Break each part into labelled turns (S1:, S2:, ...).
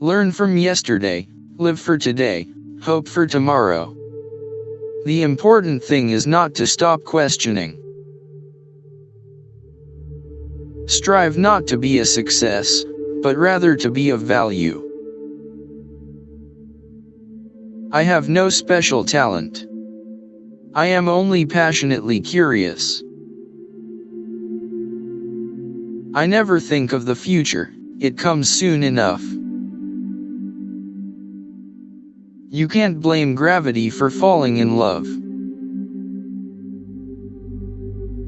S1: Learn from yesterday, live for today, hope for tomorrow. The important thing is not to stop questioning. Strive not to be a success, but rather to be of value. I have no special talent. I am only passionately curious. I never think of the future, it comes soon enough. You can't blame gravity for falling in love.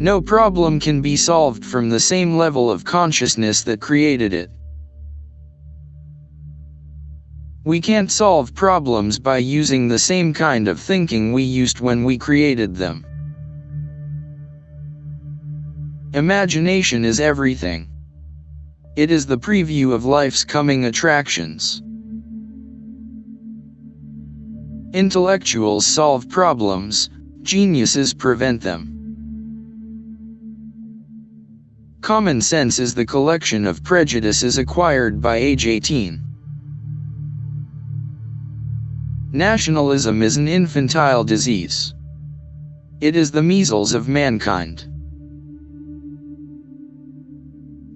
S1: No problem can be solved from the same level of consciousness that created it. We can't solve problems by using the same kind of thinking we used when we created them. Imagination is everything. It is the preview of life's coming attractions. Intellectuals solve problems, geniuses prevent them. Common sense is the collection of prejudices acquired by age 18. Nationalism is an infantile disease. It is the measles of mankind.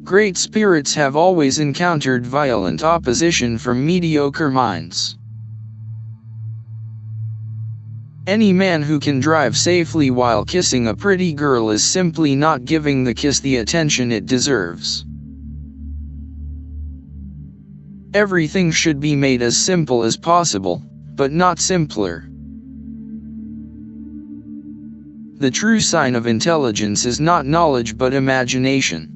S1: Great spirits have always encountered violent opposition from mediocre minds. Any man who can drive safely while kissing a pretty girl is simply not giving the kiss the attention it deserves. Everything should be made as simple as possible, but not simpler. The true sign of intelligence is not knowledge but imagination.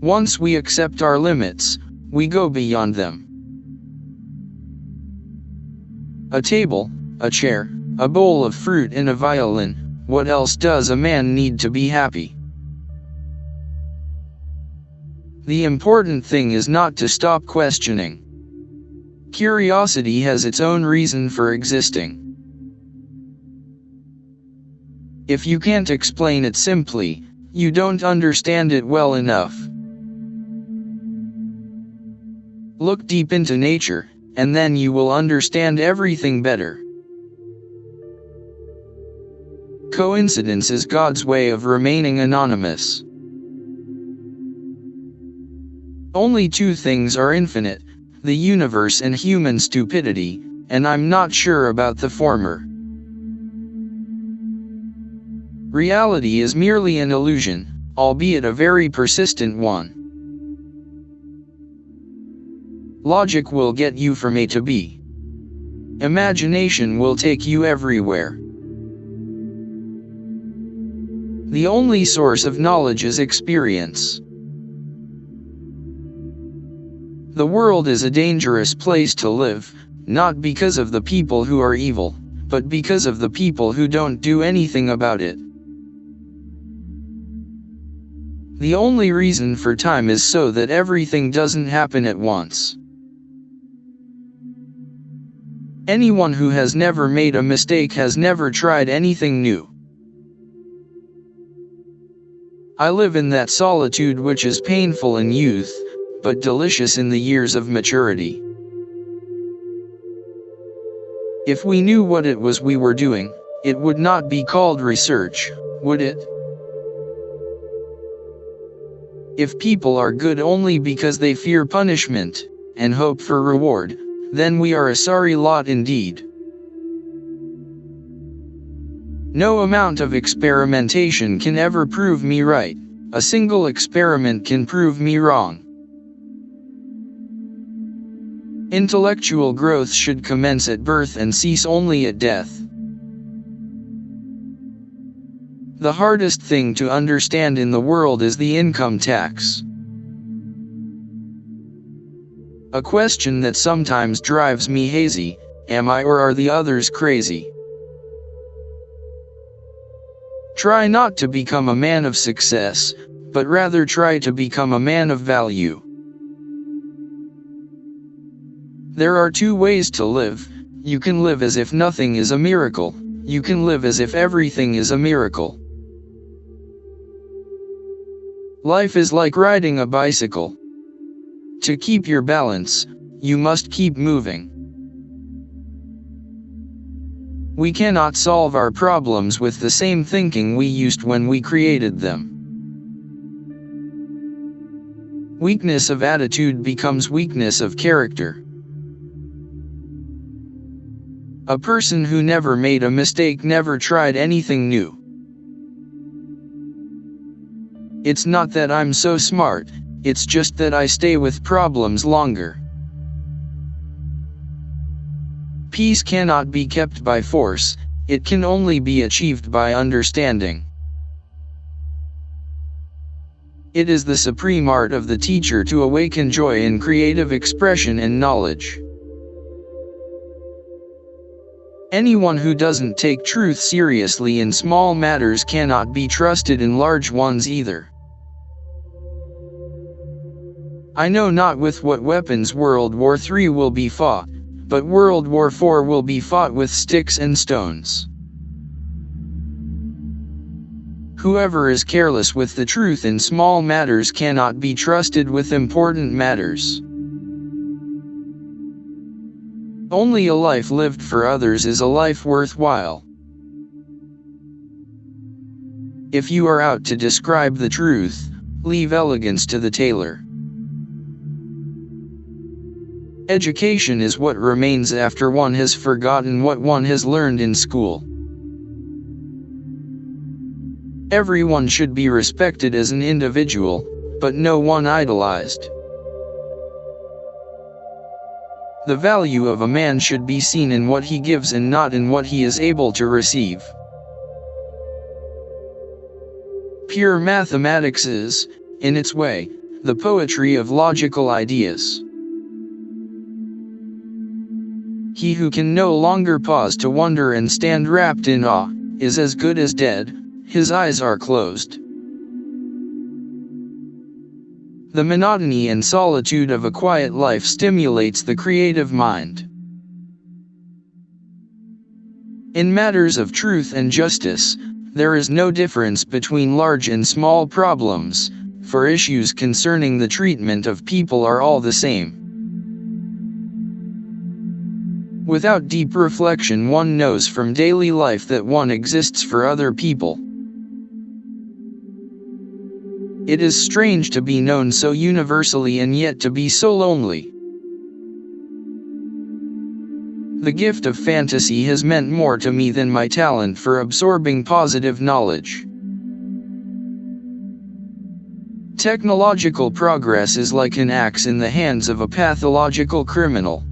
S1: Once we accept our limits, we go beyond them. A table, a chair, a bowl of fruit and a violin, what else does a man need to be happy? The important thing is not to stop questioning. Curiosity has its own reason for existing. If you can't explain it simply, you don't understand it well enough. Look deep into nature, and then you will understand everything better. Coincidence is God's way of remaining anonymous. Only two things are infinite, the universe and human stupidity, and I'm not sure about the former. Reality is merely an illusion, albeit a very persistent one. Logic will get you from A to B. Imagination will take you everywhere. The only source of knowledge is experience. The world is a dangerous place to live, not because of the people who are evil, but because of the people who don't do anything about it. The only reason for time is so that everything doesn't happen at once. Anyone who has never made a mistake has never tried anything new. I live in that solitude which is painful in youth, but delicious in the years of maturity. If we knew what it was we were doing, it would not be called research, would it? If people are good only because they fear punishment, and hope for reward, then we are a sorry lot indeed. No amount of experimentation can ever prove me right, a single experiment can prove me wrong. Intellectual growth should commence at birth and cease only at death. The hardest thing to understand in the world is the income tax. A question that sometimes drives me hazy, am I or are the others crazy? Try not to become a man of success, but rather try to become a man of value. There are two ways to live. You can live as if nothing is a miracle. You can live as if everything is a miracle. Life is like riding a bicycle. To keep your balance, you must keep moving. We cannot solve our problems with the same thinking we used when we created them. Weakness of attitude becomes weakness of character. A person who never made a mistake never tried anything new. It's not that I'm so smart, it's just that I stay with problems longer. Peace cannot be kept by force, it can only be achieved by understanding. It is the supreme art of the teacher to awaken joy in creative expression and knowledge. Anyone who doesn't take truth seriously in small matters cannot be trusted in large ones either. I know not with what weapons World War III will be fought, but World War IV will be fought with sticks and stones. Whoever is careless with the truth in small matters cannot be trusted with important matters. Only a life lived for others is a life worthwhile. If you are out to describe the truth, leave elegance to the tailor. Education is what remains after one has forgotten what one has learned in school. Everyone should be respected as an individual, but no one idolized. The value of a man should be seen in what he gives and not in what he is able to receive. Pure mathematics is, in its way, the poetry of logical ideas. He who can no longer pause to wonder and stand wrapped in awe, is as good as dead, his eyes are closed. The monotony and solitude of a quiet life stimulates the creative mind. In matters of truth and justice, there is no difference between large and small problems, for issues concerning the treatment of people are all the same. Without deep reflection, one knows from daily life that one exists for other people. It is strange to be known so universally and yet to be so lonely. The gift of fantasy has meant more to me than my talent for absorbing positive knowledge. Technological progress is like an axe in the hands of a pathological criminal.